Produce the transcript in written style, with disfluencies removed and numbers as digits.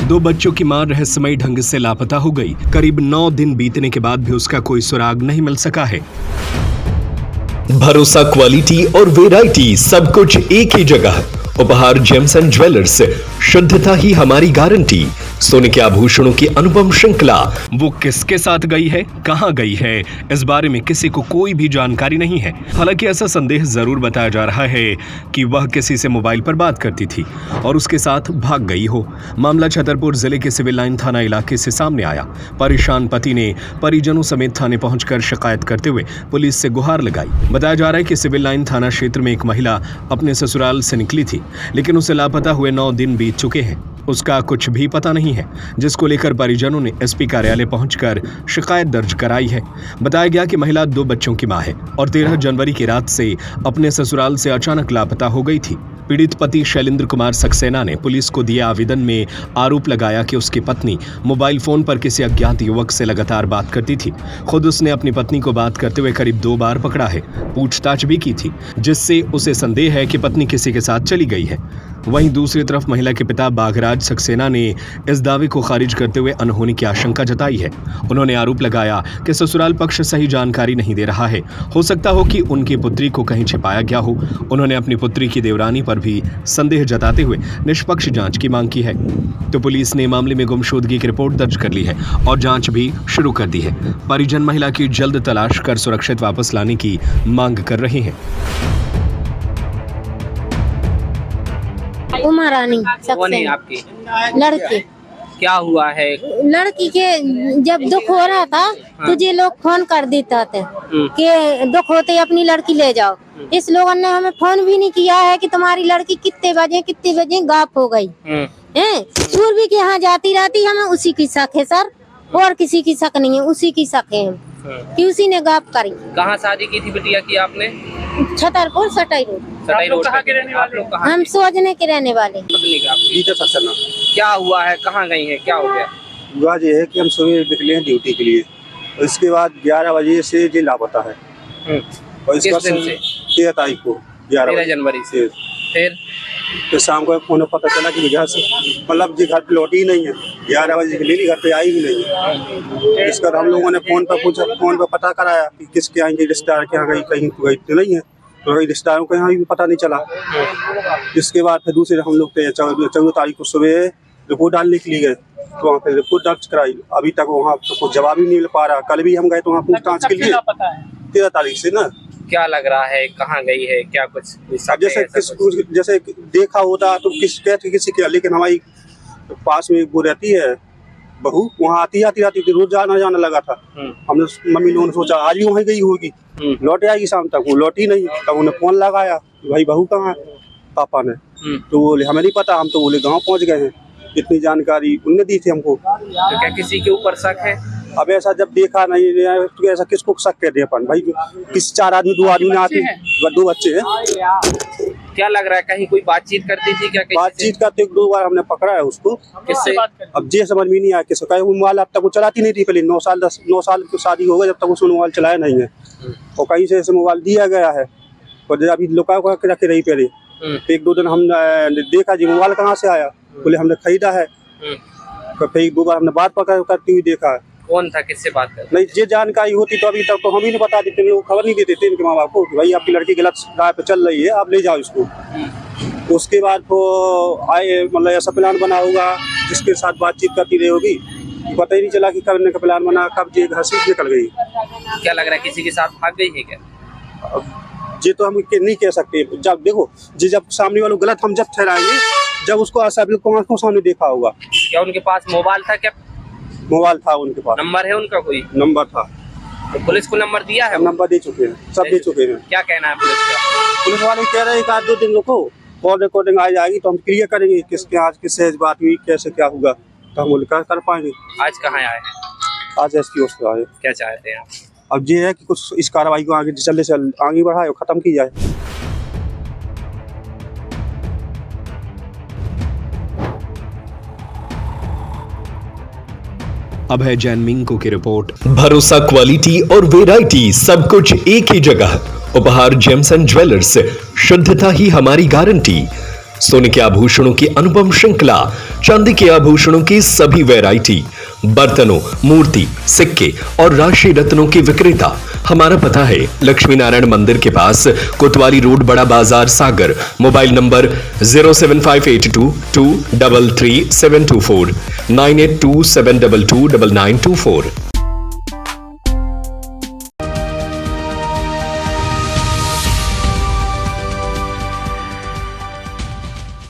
दो बच्चों की मां रहस्यमयी ढंग से लापता हो गई। करीब 9 दिन बीतने के बाद भी उसका कोई सुराग नहीं मिल सका है। भरोसा, क्वालिटी और वैरायटी सब कुछ एक ही जगह। उपहार जेम्स एंड ज्वेलर्स, शुद्धता ही हमारी गारंटी। सोने के आभूषणों की अनुपम श्रृंखला। वो किसके साथ गई है, कहां गई है, इस बारे में किसी को कोई भी जानकारी नहीं है। हालांकि ऐसा संदेह जरूर बताया जा रहा है कि वह किसी से मोबाइल पर बात करती थी और उसके साथ भाग गई हो। मामला छतरपुर जिले के सिविल लाइन थाना इलाके से सामने आया। परेशान पति ने परिजनों समेत थाने पहुंचकर शिकायत करते हुए पुलिस से गुहार लगाई। बताया जा रहा है कि सिविल लाइन थाना क्षेत्र में एक महिला अपने ससुराल से निकली थी, लेकिन उसे लापता हुए 9 दिन बीत चुके हैं। उसका कुछ भी पता नहीं है, जिसको लेकर परिजनों ने एसपी कार्यालय पहुंचकर शिकायत दर्ज कराई है। बताया गया कि महिला 2 बच्चों की मां है और 13 जनवरी की रात से अपने ससुराल से अचानक लापता हो गई थी। पीड़ित पति शैलेंद्र कुमार सक्सेना ने पुलिस को दिए आवेदन में आरोप लगाया कि उसकी पत्नी मोबाइल फोन पर किसी अज्ञात युवक से लगातार बात करती थी। खुद उसने अपनी पत्नी को बात करते हुए करीब 2 बार पकड़ा है, पूछताछ भी की थी, जिससे उसे संदेह है कि पत्नी किसी के साथ चली गई है। वहीं दूसरी तरफ महिला के पिता बाघराज सक्सेना ने इस दावे को खारिज करते हुए अनहोनी की आशंका जताई है। उन्होंने आरोप लगाया कि ससुराल पक्ष सही जानकारी नहीं दे रहा है। हो सकता हो कि उनकी पुत्री को कहीं छिपाया गया हो। उन्होंने अपनी पुत्री की देवरानी पर भी संदेह जताते हुए निष्पक्ष जांच की मांग की है। तो पुलिस ने मामले में गुमशुदगी की रिपोर्ट दर्ज कर ली है और जांच भी शुरू कर दी है। परिजन महिला की जल्द तलाश कर सुरक्षित वापस लाने की मांग कर रहे हैं। उमा रानी कौन है आपकी लड़की। क्या हुआ है? लड़की के जब दुख हो रहा था तो ये लोग फोन कर देते थे कि दुख होते अपनी लड़की ले जाओ। इस लोगों ने हमें फोन भी नहीं किया है कि तुम्हारी लड़की कितने बजे गायब हो गई है। पूर्वी के यहाँ जाती रहती, हमें उसी की शक है सर, और किसी की शक नहीं है, उसी की शक है कि उसी ने गायब करी। कहाँ शादी की थी बिटिया की आपने? छतरपुर सटाई रोड। सटाई रोड कहाँ के रहने वाले? हम सोचने के रहने वाले। क्या हुआ है, कहाँ गई है, क्या हो गया? हुआ ये है कि हम सुबह निकले हैं ड्यूटी के लिए, उसके बाद 11 बजे से ये लापता है। और इसका 13 तारीख को 13 जनवरी से फिर तो शाम को फोन पता चला कि घर से मतलब जी घर पे लौटी ही नहीं है। 11 बजे के लिए घर पे आई ही नहीं है। इस पर हम लोगों ने फोन पर पूछा, फोन पर पता कराया कि किसके आएंगे, रिश्तेदार के यहाँ गई, कहीं गई तो नहीं है। तो कहीं रिश्तेदारों के यहाँ भी पता नहीं चला। इसके बाद फिर दूसरे हम लोग 14 तारीख को सुबह रिपोर्ट डालने के लिए गए, तो वहाँ पे रिपोर्ट दर्ज कराई। अभी तक वहाँ तो कुछ जवाब ही नहीं मिल पा रहा। कल भी हम गए तो वहाँ पूछताछ के लिए 13 तारीख से ना। क्या लग रहा है, कहाँ गई है, क्या कुछ जैसे देखा होता तो किसी के, लेकिन हमारी पास में वो रहती है बहू, वहाँ आती थी, रोज जाना लगा था। हमने मम्मी लोगों ने सोचा आज भी वहीं गई होगी, लौट आएगी शाम तक। वो लौटी नहीं। तब उन्हें फोन लगाया, भाई बहू कहाँ है, पापा ने। तो बोले हमें नहीं पता, हम तो बोले गाँव पहुँच गए हैं। इतनी जानकारी उनने दी थी हमको। तो क्या किसी के ऊपर शक है? अब ऐसा जब देखा नहीं तो ऐसा किसको शक कर दे अपन भाई? किस 4 आदमी 2 आदमी आते, 2 बच्चे हैं। क्या लग रहा है, कहीं कोई बातचीत करती थी क्या? बातचीत करते 2 बार हमने पकड़ा है उसको। किससे? अब ये समझ में नहीं आया किसको। कहीं मोबाइल अब तक वो चलाती नहीं थी। पहले 9 साल की शादी हो गई, जब तक उसने मोबाइल चलाया नहीं है। और कहीं से ऐसे मोबाइल दिया गया है और अभी लुका के रखे रही। पहले 1-2 दिन हमने देखा जी मोबाइल कहाँ से आया, बोले हमने खरीदा है। फिर 2 बार हमने बात पकड़ करती हुई देखा। कौन था, किससे बात कर? नहीं, ये जानकारी होती तो अभी तक तो हम ही नहीं बता देते, लोग खबर नहीं देते थे इनके माँ बाप को कि भाई आपकी लड़की गलत राह पे चल रही है, आप ले जाओ इसको। उसके बाद तो आए, मतलब ऐसा प्लान बना होगा जिसके साथ बातचीत करती रही होगी, पता ही नहीं चला कि करने का प्लान बना, कब ये घर से निकल गई। क्या लग रहा है, किसी के साथ भाग गई है क्या? ये तो हम नहीं कह सकते। जब देखो जब सामने वालों गलत हम जब ठहराएंगे, जब उसको आंखों सामने देखा होगा। क्या उनके पास मोबाइल था? क्या मोबाइल था उनके पास? नंबर है उनका? कोई नंबर था। तो पुलिस को नंबर दिया है? नंबर दे चुके हैं, सब दे चुके हैं। क्या कहना है पुलिस का? पुलिस वाले कह रहे हैं कि आज 2 दिन रुको, कॉल रिकॉर्डिंग आ जाएगी तो हम क्लियर करेंगे किसके आज किससे बात हुई, कैसे क्या होगा, तो हम बोले कर पाएंगे। आज कहाँ आए हैं? आज एसपी ऑफिस आए। क्या चाहते हैं आप? अब ये है कि कुछ इस कार्रवाई को आगे जल्दी से आगे बढ़ाए और खत्म की जाए। अभय जैन मिंको की रिपोर्ट। भरोसा, क्वालिटी और वैरायटी सब कुछ एक ही जगह। उपहार जेम्स एंड ज्वेलर्स, शुद्धता ही हमारी गारंटी। सोने के आभूषणों की अनुपम श्रृंखला, चांदी के आभूषणों की सभी वैरायटी, बर्तनों, मूर्ति, सिक्के और राशि रत्नों के विक्रेता। हमारा पता है लक्ष्मी नारायण मंदिर के पास, कोतवाली रोड, बड़ा बाजार, सागर। Mobile number 07582233724, 9827229924।